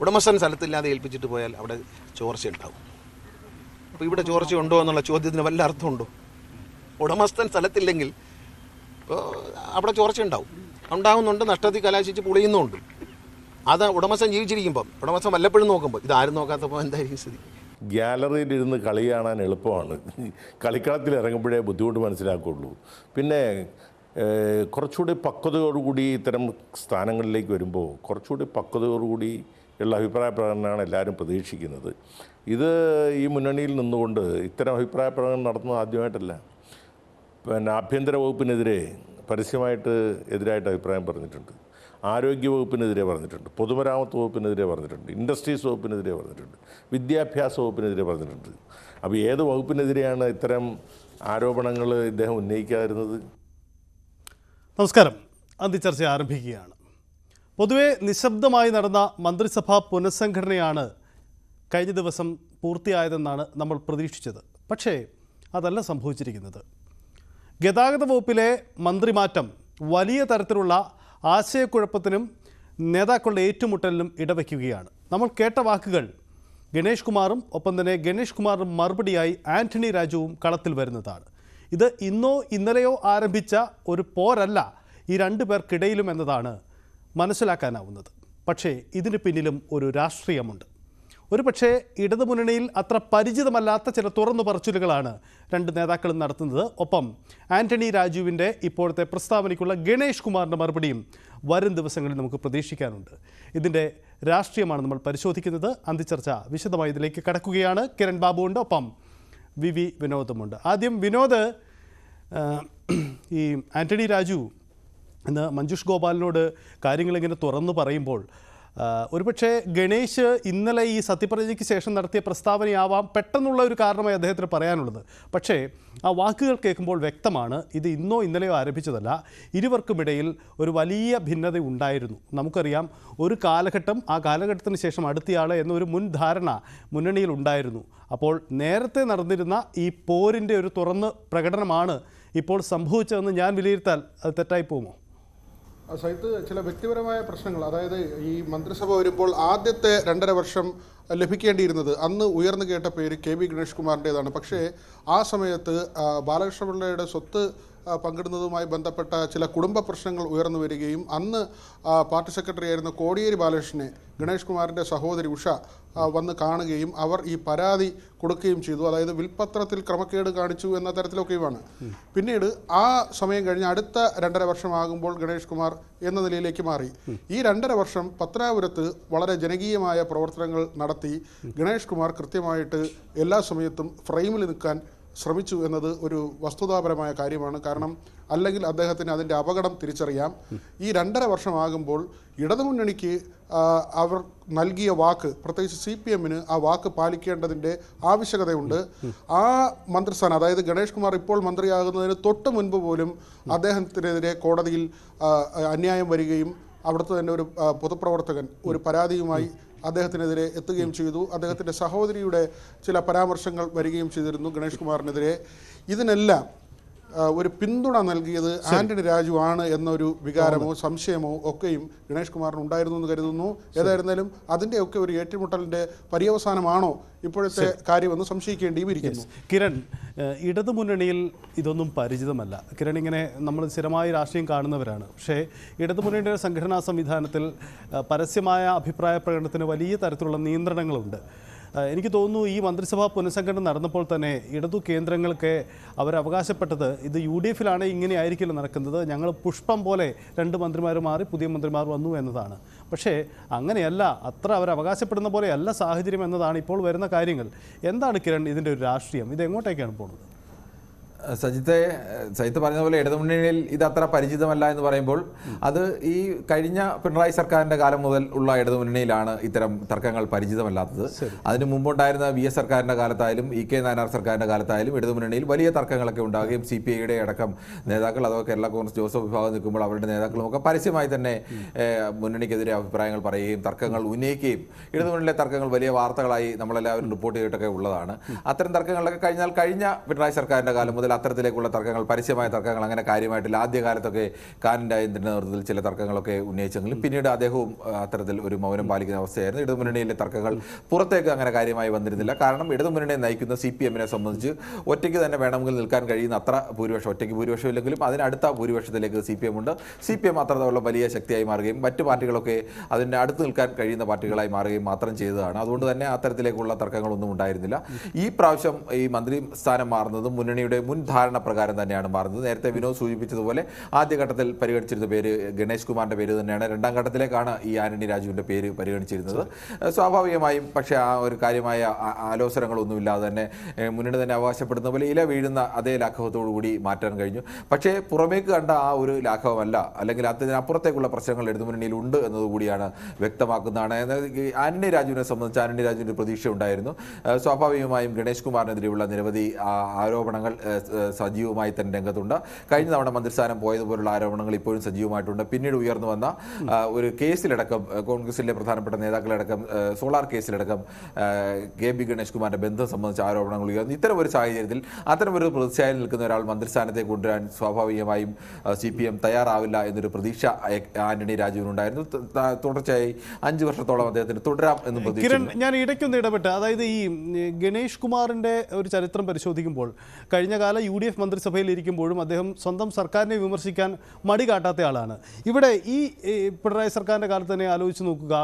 ഉടമസ്ഥൻ സ്ഥലത്തില്ലാതെ ഏൽപ്പിച്ചിട്ട് പോയാൽ അവിടെ ചോർച്ച ഉണ്ടാവും. അപ്പോൾ ഇവിടെ ചോർച്ച ഉണ്ടോ എന്നുള്ള ചോദ്യത്തിന് വല്ല അർത്ഥമുണ്ടോ? ഉടമസ്ഥൻ സ്ഥലത്തില്ലെങ്കിൽ ഇപ്പോൾ അവിടെ ചോർച്ച ഉണ്ടാവുന്നുണ്ട്, നഷ്ടത്തിൽ കലാശിച്ച് പൊളിയുന്നുമുണ്ട്. അത് ഉടമസ്ഥൻ ജീവിച്ചിരിക്കുമ്പം, ഉടമസ്ഥൻ വല്ലപ്പോഴും നോക്കുമ്പോൾ ഇതാരും നോക്കാത്തപ്പോൾ എന്തായിരിക്കും സ്ഥിതി? ഗ്യാലറിയിലിരുന്ന് കളി കാണാൻ എളുപ്പമാണ്, കളിക്കളത്തിൽ ഇറങ്ങുമ്പോഴേ ബുദ്ധിമുട്ട് മനസ്സിലാക്കുള്ളൂ. പിന്നെ കുറച്ചുകൂടി പക്വതയോടുകൂടി ഇത്തരം സ്ഥാനങ്ങളിലേക്ക് വരുമ്പോൾ കുറച്ചുകൂടി പക്വതയോടുകൂടി ഉള്ള അഭിപ്രായ പ്രകടനമാണ് എല്ലാവരും പ്രതീക്ഷിക്കുന്നത്. ഇത് ഈ മുന്നണിയിൽ നിന്നുകൊണ്ട് ഇത്തരം അഭിപ്രായ പ്രകടനം നടത്തുന്നത് ആദ്യമായിട്ടല്ല. പിന്നെ ആഭ്യന്തര വകുപ്പിനെതിരെ പരസ്യമായിട്ട് എതിരായിട്ട് അഭിപ്രായം പറഞ്ഞിട്ടുണ്ട്, ആരോഗ്യ വകുപ്പിനെതിരെ പറഞ്ഞിട്ടുണ്ട്, പൊതുമരാമത്ത് വകുപ്പിനെതിരെ പറഞ്ഞിട്ടുണ്ട്, ഇൻഡസ്ട്രീസ് വകുപ്പിനെതിരെ പറഞ്ഞിട്ടുണ്ട്, വിദ്യാഭ്യാസ വകുപ്പിനെതിരെ പറഞ്ഞിട്ടുണ്ട്. അപ്പോൾ ഏത് വകുപ്പിനെതിരെയാണ് ഇത്തരം ആരോപണങ്ങൾ ഇദ്ദേഹം ഉന്നയിക്കാതിരുന്നത്? നമസ്കാരം. അന്തിച്ചർച്ച ആരംഭിക്കുകയാണ്. പൊതുവെ നിശബ്ദമായി നടന്ന മന്ത്രിസഭാ പുനഃസംഘടനയാണ് കഴിഞ്ഞ ദിവസം പൂർത്തിയായതെന്നാണ് നമ്മൾ പ്രതീക്ഷിച്ചത്. പക്ഷേ അതല്ല സംഭവിച്ചിരിക്കുന്നത്. ഗതാഗത വകുപ്പിലെ മന്ത്രിമാറ്റം വലിയ തരത്തിലുള്ള ആശയക്കുഴപ്പത്തിനും നേതാക്കളുടെ ഏറ്റുമുട്ടലിനും ഇടവയ്ക്കുകയാണ്. നമ്മൾ കേട്ട വാക്കുകൾ ഗണേഷ് കുമാറും ഒപ്പം തന്നെ ഗണേഷ് കുമാറിന് മറുപടിയായി ആന്റണി രാജുവും കളത്തിൽ വരുന്നതാണ്. ഇത് ഇന്നോ ഇന്നലെയോ ആരംഭിച്ച ഒരു പോരല്ല ഈ രണ്ടു പേർക്കിടയിലും എന്നതാണ് മനസ്സിലാക്കാനാവുന്നത്. പക്ഷേ ഇതിന് പിന്നിലും ഒരു രാഷ്ട്രീയമുണ്ട്. ഒരു പക്ഷേ ഇടതുമുന്നണിയിൽ അത്ര പരിചിതമല്ലാത്ത ചില തുറന്നു പറച്ചിലുകളാണ് രണ്ട് നേതാക്കളും നടത്തുന്നത്. ഒപ്പം ആന്റണി രാജുവിൻ്റെ ഇപ്പോഴത്തെ പ്രസ്താവനയ്ക്കുള്ള ഗണേഷ് കുമാറിൻ്റെ മറുപടിയും വരും ദിവസങ്ങളിൽ നമുക്ക് പ്രതീക്ഷിക്കാനുണ്ട്. ഇതിൻ്റെ രാഷ്ട്രീയമാണ് നമ്മൾ പരിശോധിക്കുന്നത്. അന്തിച്ചർച്ച വിശദമായി ഇതിലേക്ക് കടക്കുകയാണ്. കിരൺ ബാബുവുണ്ട്, ഒപ്പം വി വിനോദുമുണ്ട്. ആദ്യം വിനോദ്, ഈ ആന്റണി രാജു ഇന്ന് മഞ്ജുഷ് ഗോപാലിനോട് കാര്യങ്ങളിങ്ങനെ തുറന്നു പറയുമ്പോൾ ഒരുപക്ഷെ ഗണേഷ് ഇന്നലെ ഈ സത്യപ്രതിജ്ഞയ്ക്ക് ശേഷം നടത്തിയ പ്രസ്താവനയാവാം പെട്ടെന്നുള്ള ഒരു കാരണമായി അദ്ദേഹത്തിന് പറയാനുള്ളത്. പക്ഷേ ആ വാക്കുകൾ കേൾക്കുമ്പോൾ വ്യക്തമാണ് ഇത് ഇന്നോ ഇന്നലെയോ ആരംഭിച്ചതല്ല. ഇരുവർക്കുമിടയിൽ ഒരു വലിയ ഭിന്നത ഉണ്ടായിരുന്നു. നമുക്കറിയാം, ഒരു കാലഘട്ടം, ആ കാലഘട്ടത്തിന് ശേഷം അടുത്തയാൾ എന്നൊരു മുൻധാരണ മുന്നണിയിൽ ഉണ്ടായിരുന്നു. അപ്പോൾ നേരത്തെ നടന്നിരുന്ന ഈ പോരിൻ്റെ ഒരു തുറന്ന് പ്രകടനമാണ് ഇപ്പോൾ സംഭവിച്ചതെന്ന് ഞാൻ വിലയിരുത്താൽ അത് തെറ്റായി പോകുമോ? സൈത്ത്, ചില വ്യക്തിപരമായ പ്രശ്നങ്ങൾ, അതായത് ഈ മന്ത്രിസഭ വരുമ്പോൾ ആദ്യത്തെ 2.5 വർഷം ലഭിക്കേണ്ടിയിരുന്നത് അന്ന് ഉയർന്നു കേട്ട പേര് KV ഗണേഷ് കുമാറിൻ്റേതാണ്. പക്ഷേ ആ സമയത്ത് ബാലകൃഷ്ണപിള്ളയുടെ സ്വത്ത് പങ്കിടുന്നതുമായി ബന്ധപ്പെട്ട ചില കുടുംബ പ്രശ്നങ്ങൾ ഉയർന്നു വരികയും അന്ന് പാർട്ടി സെക്രട്ടറി ആയിരുന്ന കോടിയേരി ബാലകൃഷ്ണനെ ഗണേഷ് കുമാറിൻ്റെ സഹോദരി ഉഷ വന്ന് കാണുകയും അവർ ഈ പരാതി കൊടുക്കുകയും ചെയ്തു. അതായത് വിൽപത്രത്തിൽ ക്രമക്കേട് കാണിച്ചു എന്ന തരത്തിലൊക്കെയുമാണ്. പിന്നീട് ആ സമയം കഴിഞ്ഞ് അടുത്ത 2.5 വർഷമാകുമ്പോൾ ഗണേഷ് കുമാർ എന്ന നിലയിലേക്ക് മാറി. ഈ 2.5 വർഷം പത്തനാപുരത്ത് വളരെ ജനകീയമായ പ്രവർത്തനങ്ങൾ നടത്തി ഗണേഷ് കുമാർ കൃത്യമായിട്ട് എല്ലാ സമയത്തും ഫ്രെയിമിൽ നിൽക്കാൻ ശ്രമിച്ചു എന്നത് ഒരു വസ്തുതാപരമായ കാര്യമാണ്. കാരണം അല്ലെങ്കിൽ അദ്ദേഹത്തിന് അതിൻ്റെ അപകടം തിരിച്ചറിയാം. ഈ 2.5 വർഷമാകുമ്പോൾ ഇടതുമുന്നണിക്ക് അവർ നൽകിയ വാക്ക്, പ്രത്യേകിച്ച് CPM-ന് ആ വാക്ക് പാലിക്കേണ്ടതിൻ്റെ ആവശ്യകതയുണ്ട്. ആ മന്ത്രിസ്ഥാനം, അതായത് ഗണേഷ് കുമാർ ഇപ്പോൾ മന്ത്രിയാകുന്നതിന് തൊട്ട് മുൻപ് പോലും അദ്ദേഹത്തിനെതിരെ കോടതിയിൽ അന്യായം വരികയും അവിടുത്തെ തന്നെ ഒരു പൊതുപ്രവർത്തകൻ ഒരു പരാതിയുമായി അദ്ദേഹത്തിനെതിരെ എത്തുകയും ചെയ്തു. അദ്ദേഹത്തിൻ്റെ സഹോദരിയുടെ ചില പരാമർശങ്ങൾ വരികയും ചെയ്തിരുന്നു ഗണേഷ് കുമാറിനെതിരെ. ഇതിനെല്ലാം ഒരു പിന്തുണ നൽകിയത് ആന്റണി രാജു ആണ് എന്നൊരു വികാരമോ സംശയമോ ഒക്കെയും ഗണേഷ് കുമാറിന് ഉണ്ടായിരുന്നു എന്ന് കരുതുന്നു. ഏതായിരുന്നാലും അതിൻ്റെയൊക്കെ ഒരു ഏറ്റുമുട്ടലിൻ്റെ പര്യവസാനമാണോ ഇപ്പോഴത്തെ കാര്യമെന്ന് സംശയിക്കേണ്ടിയും ഇരിക്കുന്നു. കിരൺ, ഇടതുമുന്നണിയിൽ ഇതൊന്നും പരിചിതമല്ല. കിരൺ, ഇങ്ങനെ നമ്മൾ സ്ഥിരമായി രാഷ്ട്രീയം കാണുന്നവരാണ്. പക്ഷേ ഇടതുമുന്നണിയുടെ സംഘടനാ സംവിധാനത്തിൽ പരസ്യമായ അഭിപ്രായ പ്രകടനത്തിന് വലിയ തരത്തിലുള്ള നിയന്ത്രണങ്ങളുണ്ട്. എനിക്ക് തോന്നുന്നു ഈ മന്ത്രിസഭാ പുനഃസംഘടന നടന്നപ്പോൾ തന്നെ ഇടതു കേന്ദ്രങ്ങൾക്ക് അവരവകാശപ്പെട്ടത് ഇത് UDF-ലാണ് ഇങ്ങനെ ആയിരിക്കില്ല നടക്കുന്നത്, ഞങ്ങൾ പുഷ്പം പോലെ 2 മന്ത്രിമാർ മാറി പുതിയ മന്ത്രിമാർ വന്നു എന്നതാണ്. പക്ഷേ അങ്ങനെയല്ല, അത്ര അവരവകാശപ്പെടുന്ന പോലെയല്ല സാഹചര്യം എന്നതാണ് ഇപ്പോൾ വരുന്ന കാര്യങ്ങൾ. എന്താണ് കിരൺ ഇതിൻ്റെ ഒരു രാഷ്ട്രീയം? ഇത് എങ്ങോട്ടേക്കാണ് പോകുന്നത്? സജിത്ത് പറഞ്ഞതുപോലെ ഇടതുമുന്നണിയിൽ ഇത് അത്ര പരിചിതമല്ല എന്ന് പറയുമ്പോൾ അത് ഈ കഴിഞ്ഞ പിണറായി സർക്കാരിൻ്റെ കാലം മുതൽ ഉള്ള ഇടതുമുന്നണിയിലാണ് ഇത്തരം തർക്കങ്ങൾ പരിചിതമല്ലാത്തത്. അതിന് മുമ്പുണ്ടായിരുന്ന VS സർക്കാരിൻ്റെ കാലത്തായാലും EK നായനാർ സർക്കാരിൻ്റെ കാലത്തായാലും ഇടതുമുന്നണിയിൽ വലിയ തർക്കങ്ങളൊക്കെ ഉണ്ടാകുകയും CPI-യുടെ അടക്കം നേതാക്കൾ, അഥവാ കേരള കോൺഗ്രസ് ജോസഫ് വിഭാഗം നിൽക്കുമ്പോൾ അവരുടെ നേതാക്കളുമൊക്കെ പരസ്യമായി തന്നെ മുന്നണിക്കെതിരെ അഭിപ്രായങ്ങൾ പറയുകയും തർക്കങ്ങൾ ഉന്നയിക്കുകയും ഇടതുമുന്നണിയിലെ തർക്കങ്ങൾ വലിയ വാർത്തകളായി നമ്മളെല്ലാവരും റിപ്പോർട്ട് ചെയ്തിട്ടൊക്കെ ഉള്ളതാണ്. അത്തരം തർക്കങ്ങളൊക്കെ കഴിഞ്ഞ പിണറായി സർക്കാരിൻ്റെ കാലം മുതൽ മുതൽ അത്തരത്തിലേക്കുള്ള തർക്കങ്ങൾ, പരസ്യമായ തർക്കങ്ങൾ അങ്ങനെ കാര്യമായിട്ടില്ല. ആദ്യകാലത്തൊക്കെ കാനം രാജേന്ദ്രൻ്റെ നേതൃത്വത്തിൽ ചില തർക്കങ്ങളൊക്കെ ഉന്നയിച്ചെങ്കിലും പിന്നീട് അദ്ദേഹവും അത്തരത്തിൽ ഒരു മൗനം പാലിക്കുന്ന അവസ്ഥയായിരുന്നു. ഇടതുമുന്നണിയിലെ തർക്കങ്ങൾ പുറത്തേക്ക് അങ്ങനെ കാര്യമായി വന്നിരുന്നില്ല. കാരണം ഇടതുമുന്നണിയെ നയിക്കുന്ന CPM-നെ സംബന്ധിച്ച് ഒറ്റയ്ക്ക് തന്നെ വേണമെങ്കിൽ നിൽക്കാൻ കഴിയുന്ന അത്ര ഭൂരിപക്ഷം, ഒറ്റയ്ക്ക് ഭൂരിപക്ഷം ഇല്ലെങ്കിലും അതിനടുത്ത ഭൂരിപക്ഷത്തിലേക്ക് CPM ഉണ്ട്. CPM അത്രത്തോളം വലിയ ശക്തിയായി മാറുകയും മറ്റു പാർട്ടികളൊക്കെ അതിൻ്റെ അടുത്ത് നിൽക്കാൻ കഴിയുന്ന പാർട്ടികളായി മാറുകയും മാത്രം ചെയ്തതാണ്. അതുകൊണ്ട് തന്നെ അത്തരത്തിലേക്കുള്ള തർക്കങ്ങളൊന്നും ഉണ്ടായിരുന്നില്ല. ഈ പ്രാവശ്യം ഈ മന്ത്രി സ്ഥാനം മാറുന്നതും മുന്നണിയുടെ മുൻ ധാരണ പ്രകാരം തന്നെയാണ് മാറുന്നത്. നേരത്തെ വിനോദ് സൂചിപ്പിച്ചതുപോലെ ആദ്യഘട്ടത്തിൽ പരിഗണിച്ചിരുന്ന പേര് ഗണേഷ് കുമാറിന്റെ പേര് തന്നെയാണ്. രണ്ടാം ഘട്ടത്തിലേക്കാണ് ഈ ആന്റണി രാജുവിന്റെ പേര് പരിഗണിച്ചിരുന്നത്. സ്വാഭാവികമായും പക്ഷേ ആ ഒരു കാര്യമായ ആലോചനകളൊന്നുമില്ലാതെ തന്നെ മുന്നണി തന്നെ അവകാശപ്പെടുന്ന പോലെ ഇല വീഴുന്ന അതേ ലാഘവത്തോടു കൂടി മാറ്റാൻ കഴിഞ്ഞു. പക്ഷേ പുറമേക്ക് കണ്ട ആ ഒരു ലാഘവമല്ല, അല്ലെങ്കിൽ അതിനപ്പുറത്തേക്കുള്ള പ്രശ്നങ്ങൾ ഇടതുമുന്നണിയിൽ ഉണ്ട് എന്നതുകൂടിയാണ് വ്യക്തമാക്കുന്നതാണ്. ആന്റണി രാജുവിനെ സംബന്ധിച്ച് ആന്റണി രാജുവിൻ്റെ പ്രതീക്ഷ ഉണ്ടായിരുന്നു. സ്വാഭാവികമായും ഗണേഷ് കുമാറിനെതിരെയുള്ള നിരവധി ആരോപണങ്ങൾ സജീവമായി തന്നെ രംഗത്തുണ്ട്. കഴിഞ്ഞ തവണ മന്ത്രിസ്ഥാനം പോയതുപോലുള്ള ആരോപണങ്ങൾ ഇപ്പോഴും സജീവമായിട്ടുണ്ട്. പിന്നീട് ഉയർന്നു വന്ന ഒരു കേസിലടക്കം കോൺഗ്രസിലെ പ്രധാനപ്പെട്ട നേതാക്കളടക്കം സോളാർ കേസിലടക്കം KB ഗണേഷ് കുമാറിന്റെ ബന്ധം സംബന്ധിച്ച ആരോപണങ്ങൾ ഉയർന്നു. ഇത്തരം ഒരു സാഹചര്യത്തിൽ അത്തരമൊരു പ്രതിച്ഛായയിൽ നിൽക്കുന്ന ഒരാൾ മന്ത്രിസ്ഥാനത്തെ കൊണ്ടുവരാൻ സ്വാഭാവികമായും CPM തയ്യാറാവില്ല എന്നൊരു പ്രതീക്ഷ ആന്റണി രാജുവിനുണ്ടായിരുന്നു. തുടർച്ചയായി 5 വർഷത്തോളം അദ്ദേഹത്തിന് തുടരാം എന്ന് പ്രതീക്ഷിക്കുന്നു. ഞാൻ ഇടയ്ക്കൊന്ന് ഇടപെട്ട്, അതായത് ഈ ഗണേഷ് കുമാറിന്റെ ഒരു ചരിത്രം പരിശോധിക്കുമ്പോൾ കഴിഞ്ഞകാല UDF മന്ത്രിസഭയിൽ ഇരിക്കുമ്പോഴും അദ്ദേഹം സ്വന്തം സർക്കാരിനെ വിമർശിക്കാൻ മടി കാട്ടാത്ത ആളാണ്. ഇവിടെ ഈ പിണറായി സർക്കാരിൻ്റെ കാലത്ത് തന്നെ ആലോചിച്ച് നോക്കുക,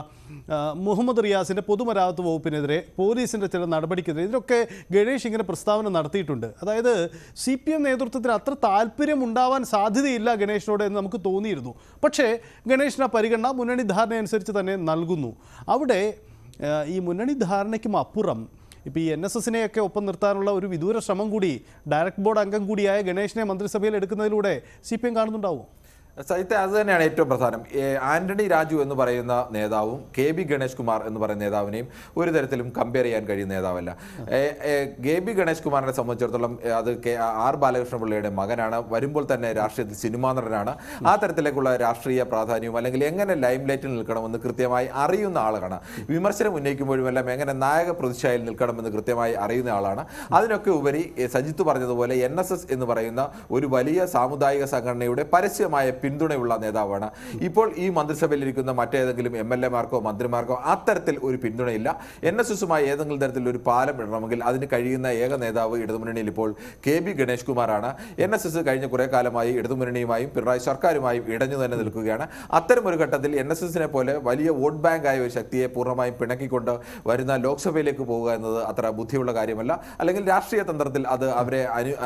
മുഹമ്മദ് റിയാസിൻ്റെ പൊതുമരാമത്ത് വകുപ്പിനെതിരെ പോലീസിൻ്റെ ചില നടപടിക്കെതിരെ ഇതിലൊക്കെ ഗണേഷ് ഇങ്ങനെ പ്രസ്താവന നടത്തിയിട്ടുണ്ട്. അതായത് CPM നേതൃത്വത്തിന് അത്ര താല്പര്യം ഉണ്ടാവാൻ സാധ്യതയില്ല ഗണേഷിനോട് എന്ന് നമുക്ക് തോന്നിയിരുന്നു. പക്ഷേ ഗണേഷിന് പരിഗണന മുന്നണി ധാരണയനുസരിച്ച് തന്നെ നൽകുന്നു. അവിടെ ഈ മുന്നണി ധാരണയ്ക്കും അപ്പുറം ഇപ്പോൾ ഈ NSSനെയൊക്കെ ഒപ്പം നിർത്താനുള്ള ഒരു വിദൂര ശ്രമം കൂടി ഡയറക്ട് ബോർഡ് അംഗം കൂടിയായ ഗണേഷിനെ മന്ത്രിസഭയിൽ എടുക്കുന്നതിലൂടെ CPM കാണുന്നുണ്ടാവും. സഹിത്തെ അത് തന്നെയാണ് ഏറ്റവും പ്രധാനം. ആന്റണി രാജു എന്ന് പറയുന്ന നേതാവും KB ഗണേഷ് കുമാർ എന്ന് പറയുന്ന നേതാവിനെയും ഒരു തരത്തിലും കമ്പയർ ചെയ്യാൻ കഴിയുന്ന നേതാവല്ല. KB ഗണേഷ് കുമാറിനെ സംബന്ധിച്ചിടത്തോളം അത് R ബാലകൃഷ്ണ പിള്ളയുടെ മകനാണ്. വരുമ്പോൾ തന്നെ രാഷ്ട്രീയത്തിൽ സിനിമാ നടനാണ്. ആ തരത്തിലേക്കുള്ള രാഷ്ട്രീയ പ്രാധാന്യവും അല്ലെങ്കിൽ എങ്ങനെ ലൈം ലൈറ്റിൽ നിൽക്കണമെന്ന് കൃത്യമായി അറിയുന്ന ആളാണ്. വിമർശനം ഉന്നയിക്കുമ്പോഴും എല്ലാം എങ്ങനെ നായക പ്രതിച്ഛായയിൽ നിൽക്കണമെന്ന് കൃത്യമായി അറിയുന്ന ആളാണ്. അതിനൊക്കെ ഉപരി സജിത്ത് പറഞ്ഞതുപോലെ NSS എന്ന് പറയുന്ന ഒരു വലിയ സാമുദായിക സംഘടനയുടെ പരസ്യമായ പിന്തുണയുള്ള നേതാവാണ്. ഇപ്പോൾ ഈ മന്ത്രിസഭയിലിരിക്കുന്ന മറ്റേതെങ്കിലും MLA-മാർക്കോ മന്ത്രിമാർക്കോ അത്തരത്തിൽ ഒരു പിന്തുണയില്ല. NSS-ഉമായി ഏതെങ്കിലും തരത്തിൽ ഒരു പാലം ഇടണമെങ്കിൽ അതിന് കഴിയുന്ന ഏക നേതാവ് ഇടതുമുന്നണിയിൽ ഇപ്പോൾ KB ഗണേഷ് കുമാറാണ്. NSS കഴിഞ്ഞ കുറേ കാലമായി ഇടതുമുന്നണിയുമായും പിണറായി സർക്കാരുമായും ഇടഞ്ഞു തന്നെ നിൽക്കുകയാണ്. അത്തരമൊരു ഘട്ടത്തിൽ NSS-നെ പോലെ വലിയ വോട്ട് ബാങ്കായ ഒരു ശക്തിയെ പൂർണ്ണമായും പിണക്കിക്കൊണ്ട് വരുന്ന ലോക്സഭയിലേക്ക് പോവുക എന്നത് അത്ര ബുദ്ധിയുള്ള കാര്യമല്ല. അല്ലെങ്കിൽ രാഷ്ട്രീയ തന്ത്രത്തിൽ അത് അവരെ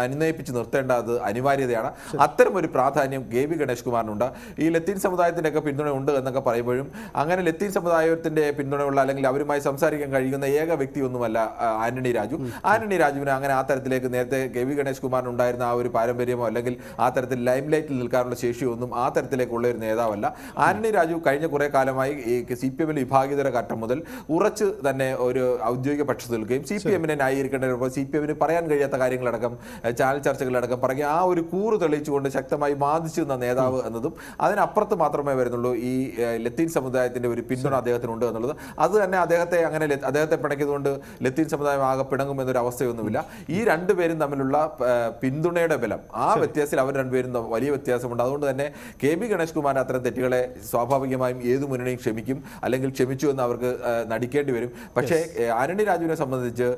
അനുനയിപ്പിച്ച് നിർത്തേണ്ടത് അനിവാര്യതയാണ്. അത്തരമൊരു പ്രാധാന്യം KB ഗണേഷ് കുമാറിനുണ്ട്. ഈ ലത്തീൻ സമുദായത്തിൻ്റെയൊക്കെ പിന്തുണ ഉണ്ട് എന്നൊക്കെ പറയുമ്പോഴും അങ്ങനെ ലത്തീൻ സമുദായത്തിൻ്റെ പിന്തുണയുള്ള അല്ലെങ്കിൽ അവരുമായി സംസാരിക്കാൻ കഴിയുന്ന ഏക വ്യക്തിയൊന്നുമല്ല ആന്റണി രാജു. ആന്റണി രാജുവിന് അങ്ങനെ ആ തരത്തിലേക്ക് നേരത്തെ KB ഗണേഷ് കുമാറിനുണ്ടായിരുന്ന ആ ഒരു പാരമ്പര്യമോ അല്ലെങ്കിൽ ആ തരത്തിൽ ലൈം ലൈറ്റിൽ നിൽക്കാനുള്ള ശേഷിയൊന്നും ആ തരത്തിലേക്കുള്ള ഒരു നേതാവല്ല. ആന്റണി രാജു കഴിഞ്ഞ കുറേ കാലമായി CPM-ൽ വിഭാഗീയതര ഘട്ടം മുതൽ ഉറച്ച് തന്നെ ഒരു ഔദ്യോഗിക പക്ഷത്ത് നിൽക്കുകയും CPM-നെ ന്യായീകരിക്കേണ്ട CPM-ന് പറയാൻ കഴിയാത്ത കാര്യങ്ങളടക്കം ചാനൽ ചർച്ചകളടക്കം പറഞ്ഞ് ആ ഒരു കൂറ് തെളിയിച്ചുകൊണ്ട് ശക്തമായി ബാധിച്ചു നിന്ന നേതാവ് എന്നതും അതിനപ്പുറത്ത് മാത്രമേ വരുന്നുള്ളൂ. ഈ ലത്തീൻ സമുദായത്തിന്റെ ഒരു പിന്തുണ അദ്ദേഹത്തിനുണ്ട് എന്നുള്ളത് അത് തന്നെ അദ്ദേഹത്തെ പിണക്കിയതുകൊണ്ട് ലത്തീൻ സമുദായം ആകെ പിണങ്ങും എന്നൊരു അവസ്ഥയൊന്നുമില്ല. ഈ രണ്ടുപേരും തമ്മിലുള്ള പിന്തുണയുടെ ബലം, ആ വ്യത്യാസത്തിൽ അവർ രണ്ടുപേരും വലിയ വ്യത്യാസമുണ്ട്. അതുകൊണ്ട് തന്നെ KB ഗണേഷ് കുമാർ അത്തരം തെറ്റുകളെ സ്വാഭാവികമായും ഏതു മുന്നണിയും ക്ഷമിക്കും, അല്ലെങ്കിൽ ക്ഷമിച്ചു എന്ന് അവർക്ക് നടിക്കേണ്ടി വരും. പക്ഷേ ആന്റണി രാജുവിനെ സംബന്ധിച്ച്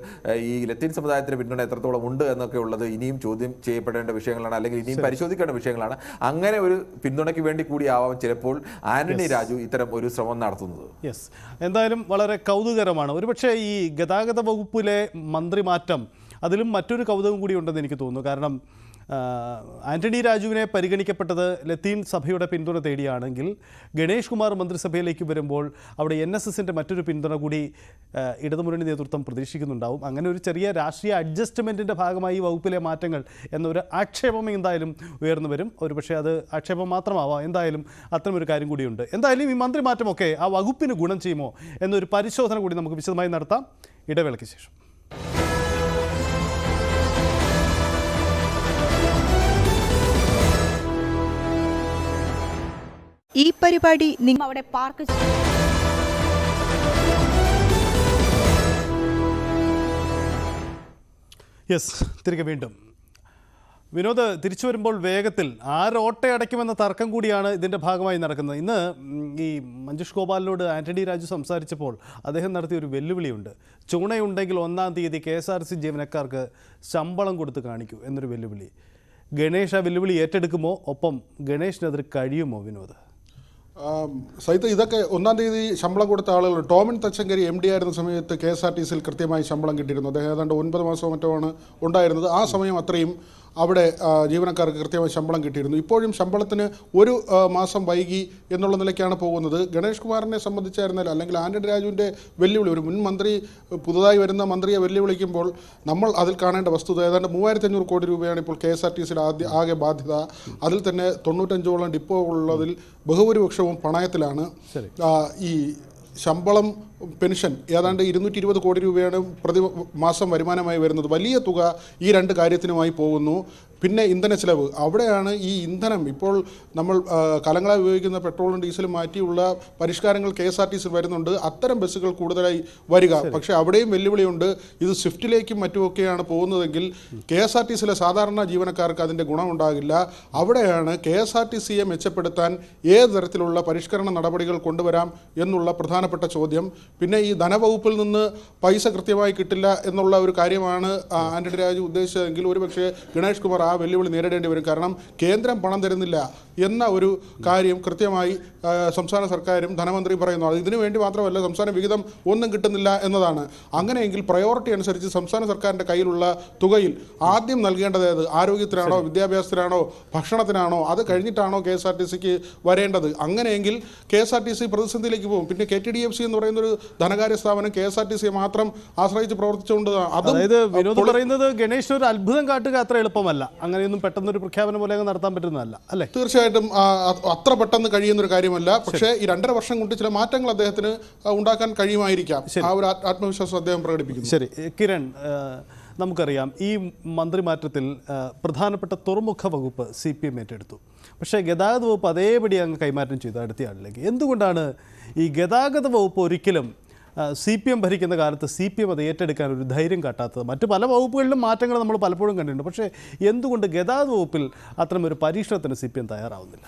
ഈ ലത്തീൻ സമുദായത്തിന് പിന്തുണ എത്രത്തോളം ഉണ്ട് എന്നൊക്കെ ഉള്ളത് ഇനിയും ചോദ്യം ചെയ്യപ്പെടേണ്ട വിഷയങ്ങളാണ്, അല്ലെങ്കിൽ ഇനിയും പരിശോധിക്കേണ്ട വിഷയങ്ങളാണ്. അങ്ങനെ ഒരു പിന്തുണയ്ക്ക് വേണ്ടി കൂടി ആവാം ചിലപ്പോൾ ആന്റണി രാജു ഇത്തരം ഒരു ശ്രമം നടത്തുന്നത്. യെസ്, എന്തായാലും വളരെ കൗതുകരമാണ്. ഒരുപക്ഷെ ഈ ഗതാഗത വകുപ്പിലെ മന്ത്രിമാറ്റം അതിലും മറ്റൊരു കൗതുകം കൂടി ഉണ്ടെന്ന് എനിക്ക് തോന്നുന്നു. കാരണം ആന്റണി രാജുവിനെ പരിഗണിക്കപ്പെട്ടത് ലത്തീൻ സഭയുടെ പിന്തുണ തേടിയാണെങ്കിൽ ഗണേഷ് കുമാർ മന്ത്രിസഭയിലേക്ക് വരുമ്പോൾ അവിടെ NSS-ൻ്റെ മറ്റൊരു പിന്തുണ കൂടി ഇടതുമുന്നണി നേതൃത്വം പ്രതീക്ഷിക്കുന്നുണ്ടാവും. അങ്ങനെ ഒരു ചെറിയ രാഷ്ട്രീയ അഡ്ജസ്റ്റ്മെൻറ്റിൻ്റെ ഭാഗമായി ഈ വകുപ്പിലെ മാറ്റങ്ങൾ എന്നൊരു ആക്ഷേപം എന്തായാലും ഉയർന്നു വരും. ഒരുപക്ഷെ അത് ആക്ഷേപം മാത്രമാവാം. എന്തായാലും അത്തരമൊരു കാര്യം കൂടിയുണ്ട്. എന്തായാലും ഈ മന്ത്രിമാറ്റമൊക്കെ ആ വകുപ്പിന് ഗുണം ചെയ്യുമോ എന്നൊരു പരിശോധന കൂടി നമുക്ക് വിശദമായി നടത്താം ഇടവേളയ്ക്ക് ശേഷം. ഈ പരിപാടി നിങ്ങൾ അവിടെ പാർക്ക് യെസ്, തിരികെ വീണ്ടും. വിനോദ്, തിരിച്ചു വരുമ്പോൾ വേഗത്തിൽ ആരോട്ടയടയ്ക്കുമെന്ന തർക്കം കൂടിയാണ് ഇതിൻ്റെ ഭാഗമായി നടക്കുന്നത്. ഇന്ന് ഈ മഞ്ജുഷ് ഗോപാലിനോട് ആന്റണി രാജു സംസാരിച്ചപ്പോൾ അദ്ദേഹം നടത്തിയ ഒരു വെല്ലുവിളിയുണ്ട്. ചൂണയുണ്ടെങ്കിൽ 1-ാം തീയതി KSRTC ജീവനക്കാർക്ക് ശമ്പളം കൊടുത്ത് കാണിക്കൂ എന്നൊരു വെല്ലുവിളി. ഗണേഷ് ആ വെല്ലുവിളി ഏറ്റെടുക്കുമോ? ഒപ്പം ഗണേഷിനതിന് കഴിയുമോ വിനോദ്? സൈത്ത്, ഇതൊക്കെ 1-ാം തീയതി ശമ്പളം കൊടുത്ത ആളുകൾ, ടോമിൻ തച്ചങ്കരി MD ആയിരുന്ന സമയത്ത് KSRTC കൃത്യമായി ശമ്പളം കിട്ടിയിരുന്നു. അദ്ദേഹം ഏതാണ്ട് 9 മാസമോ മറ്റോ ആണ് ഉണ്ടായിരുന്നത്. ആ സമയം അത്രയും അവിടെ ജീവനക്കാർക്ക് കൃത്യമായി ശമ്പളം കിട്ടിയിരുന്നു. ഇപ്പോഴും ശമ്പളത്തിന് ഒരു മാസം വൈകി എന്നുള്ള നിലയ്ക്കാണ് പോകുന്നത്. ഗണേഷ് കുമാറിനെ സംബന്ധിച്ചായിരുന്നാലും അല്ലെങ്കിൽ ആന്റണി രാജുവിൻ്റെ വെല്ലുവിളി, ഒരു മുൻ മന്ത്രി പുതുതായി വരുന്ന മന്ത്രിയെ വെല്ലുവിളിക്കുമ്പോൾ നമ്മൾ അതിൽ കാണേണ്ട വസ്തുത ഏതാണ്ട് 3500 കോടി രൂപയാണ് ഇപ്പോൾ KSRTCയുടെ ആകെ ബാധ്യത. അതിൽ തന്നെ 95ഓളം ഡിപ്പോ ഉള്ളതിൽ ബഹുഭൂരിപക്ഷവും പണയത്തിലാണ്. ഈ ശമ്പളം, പെൻഷൻ ഏതാണ്ട് 220 കോടി രൂപയാണ് പ്രതി മാസം വരുമാനമായി വരുന്നത്. വലിയ തുക ഈ രണ്ട് കാര്യത്തിനുമായി പോകുന്നു. പിന്നെ ഇന്ധന ചിലവ്, അവിടെയാണ് ഈ ഇന്ധനം ഇപ്പോൾ നമ്മൾ കാലങ്ങളായി ഉപയോഗിക്കുന്ന പെട്രോളും ഡീസലും മാറ്റിയുള്ള പരിഷ്കാരങ്ങൾ KSRTC വരുന്നുണ്ട്. അത്തരം ബസ്സുകൾ കൂടുതലായി വരിക. പക്ഷേ അവിടെയും വെല്ലുവിളിയുണ്ട്. ഇത് സ്വിഫ്റ്റിലേക്കും മറ്റുമൊക്കെയാണ് പോകുന്നതെങ്കിൽ KSRTCയിലെ സാധാരണ ജീവനക്കാർക്ക് അതിൻ്റെ ഗുണമുണ്ടാകില്ല. അവിടെയാണ് KSRTCയെ മെച്ചപ്പെടുത്താൻ ഏത് തരത്തിലുള്ള പരിഷ്കരണ നടപടികൾ കൊണ്ടുവരാം എന്നുള്ള പ്രധാനപ്പെട്ട ചോദ്യം. പിന്നെ ഈ ധനവകുപ്പിൽ നിന്ന് പൈസ കൃത്യമായി കിട്ടില്ല എന്നുള്ള ഒരു കാര്യമാണ് ആന്റണി രാജു ഉദ്ദേശിച്ചതെങ്കിൽ ഒരുപക്ഷെ ഗണേഷ് കുമാർ ആ വെല്ലുവിളി നേരിടേണ്ടി വരും. കാരണം കേന്ദ്രം പണം തരുന്നില്ല എന്ന ഒരു കാര്യം കൃത്യമായി സംസ്ഥാന സർക്കാരും ധനമന്ത്രി പറയുന്നു. അത് ഇതിനു വേണ്ടി മാത്രമല്ല, സംസ്ഥാന വിഹിതം ഒന്നും കിട്ടുന്നില്ല എന്നതാണ്. അങ്ങനെയെങ്കിൽ പ്രയോറിറ്റി അനുസരിച്ച് സംസ്ഥാന സർക്കാരിൻ്റെ കയ്യിലുള്ള തുകയിൽ ആദ്യം നൽകേണ്ടത് ഏത്? ആരോഗ്യത്തിനാണോ, വിദ്യാഭ്യാസത്തിനാണോ, ഭക്ഷണത്തിനാണോ? അത് കഴിഞ്ഞിട്ടാണോ KSRTCക്ക് വരേണ്ടത്? അങ്ങനെയെങ്കിൽ KSRTC പ്രതിസന്ധിയിലേക്ക് പോകും. പിന്നെ KTDFC എന്ന് പറയുന്നൊരു ധനകാര്യ സ്ഥാപനം KSRTCയെ മാത്രം ആശ്രയിച്ച് പ്രവർത്തിച്ചുകൊണ്ട്, അതായത് വിനോദ് പറയുന്നത് ഗണേഷ് ഒരു അത്ഭുതം കാട്ടുക അത്ര എളുപ്പമല്ല. അങ്ങനെയൊന്നും പെട്ടെന്നൊരു പ്രഖ്യാപനം പോലെ നടത്താൻ പറ്റുന്നതല്ല അല്ലേ? തീർച്ചയായിട്ടും അത്ര പെട്ടെന്ന് കഴിയുന്നൊരു കാര്യമല്ല. പക്ഷേ ഈ 2.5 വർഷം കൊണ്ട് ചില മാറ്റങ്ങൾ അദ്ദേഹത്തിന് ഉണ്ടാക്കാൻ കഴിയുമായിരിക്കാം. ആ ഒരു ആത്മവിശ്വാസം അദ്ദേഹം പ്രകടിപ്പിക്കുന്നു. ശരി കിരൺ, നമുക്കറിയാം ഈ മന്ത്രിമാറ്റത്തിൽ പ്രധാനപ്പെട്ട തുറമുഖ വകുപ്പ് CPM ഏറ്റെടുത്തു. പക്ഷേ ഗതാഗത വകുപ്പ് അതേപടി അങ്ങ് കൈമാറ്റം ചെയ്തു അടുത്ത ആളിലേക്ക്. എന്തുകൊണ്ടാണ് ഈ ഗതാഗത വകുപ്പ് ഒരിക്കലും CPM ഭരിക്കുന്ന കാലത്ത് CPM അത് ഏറ്റെടുക്കാൻ ഒരു ധൈര്യം കാട്ടാത്തത്? മറ്റു പല വകുപ്പുകളിലും മാറ്റങ്ങൾ നമ്മൾ പലപ്പോഴും കണ്ടിട്ടുണ്ട്. പക്ഷേ എന്തുകൊണ്ട് ഗതാഗത വകുപ്പിൽ അത്തരമൊരു പരീക്ഷണത്തിന് CPM തയ്യാറാവുന്നില്ല?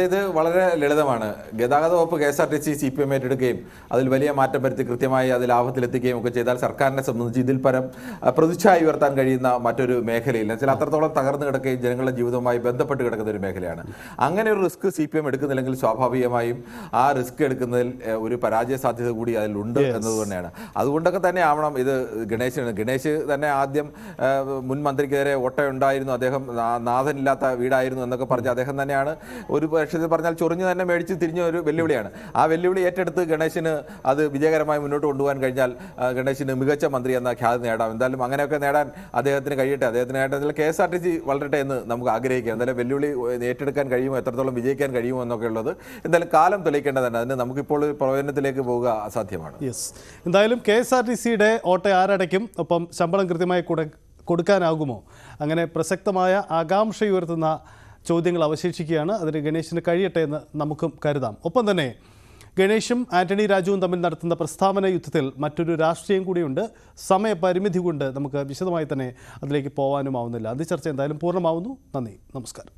ഇത് വളരെ ലളിതമാണ്. ഗതാഗത വകുപ്പ് KSRTC CPM ഏറ്റെടുക്കുകയും അതിൽ വലിയ മാറ്റം വരുത്തി കൃത്യമായി അത് ലാഭത്തിലെത്തിക്കുകയും ഒക്കെ ചെയ്താൽ സർക്കാരിനെ സംബന്ധിച്ച് ഇതിൽ പരം പ്രതിച്ഛായ ഉയർത്താൻ കഴിയുന്ന മറ്റൊരു മേഖലയില്ല. ചില അത്രത്തോളം തകർന്നു കിടക്കുകയും ജനങ്ങളുടെ ജീവിതവുമായി ബന്ധപ്പെട്ട് കിടക്കുന്ന ഒരു മേഖലയാണ്. അങ്ങനെ ഒരു റിസ്ക് CPM എടുക്കുന്നില്ലെങ്കിൽ സ്വാഭാവികമായും ആ റിസ്ക് എടുക്കുന്നതിൽ ഒരു പരാജയ സാധ്യത കൂടി അതിലുണ്ട് എന്നത് തന്നെയാണ്. അതുകൊണ്ടൊക്കെ തന്നെ ആവണം ഇത് ഗണേഷ് തന്നെ ആദ്യം മുൻ മന്ത്രിക്കെതിരെ ഒട്ടയുണ്ടായിരുന്നു, അദ്ദേഹം നാഥനില്ലാത്ത വീടായിരുന്നു എന്നൊക്കെ പറഞ്ഞ് അദ്ദേഹം തന്നെയാണ് ഒരു പക്ഷത്തിൽ പറഞ്ഞാൽ ചൊറിഞ്ഞ് തന്നെ മേടിച്ച് തിരിഞ്ഞ ഒരു വെല്ലുവിളിയാണ്. ആ വെല്ലുവിളി ഏറ്റെടുത്ത് ഗണേശന് അത് വിജയകരമായി മുന്നോട്ട് കൊണ്ടുപോകാൻ കഴിഞ്ഞാൽ ഗണേശന് മികച്ച മന്ത്രി എന്ന ഖ്യാതി നേടാം. എന്തായാലും അങ്ങനെയൊക്കെ നേടാൻ അദ്ദേഹത്തിന് കഴിയട്ടെ. അദ്ദേഹത്തിന് നേട്ടത്തിൽ KSRTC വളരട്ടെ എന്ന് നമുക്ക് ആഗ്രഹിക്കാം. എന്തായാലും വെല്ലുവിളി ഏറ്റെടുക്കാൻ കഴിയുമോ, എത്രത്തോളം വിജയിക്കാൻ കഴിയുമോ എന്നൊക്കെ ഉള്ളത് എന്തായാലും കാലം തെളിയിക്കേണ്ടതാണ്. അതിന് നമുക്കിപ്പോൾ പ്രവചനത്തിലേക്ക് പോവുക അസാധ്യമാണ്. എന്തായാലും KSRTCയുടെ ഓട്ട ആരടയ്ക്കും, ഒപ്പം ശമ്പളം കൃത്യമായി കൊടുക്കാനാകുമോ? അങ്ങനെ പ്രസക്തമായ ആകാംക്ഷയുയർത്തുന്ന ചോദ്യങ്ങൾ അവശേഷിക്കുകയാണ്. അതിന് ഗണേശിന് കഴിയട്ടെ എന്ന് നമുക്കും കരുതാം. ഒപ്പം തന്നെ ഗണേഷും ആന്റണി രാജുവും തമ്മിൽ നടത്തുന്ന പ്രസ്താവന യുദ്ധത്തിൽ മറ്റൊരു രാഷ്ട്രീയം കൂടിയുണ്ട്. സമയപരിമിതി കൊണ്ട് നമുക്ക് വിശദമായി തന്നെ അതിലേക്ക് പോകാനുമാവുന്നില്ല. അത് ചർച്ച എന്തായാലും പൂർണ്ണമാവുന്നു. നന്ദി, നമസ്കാരം.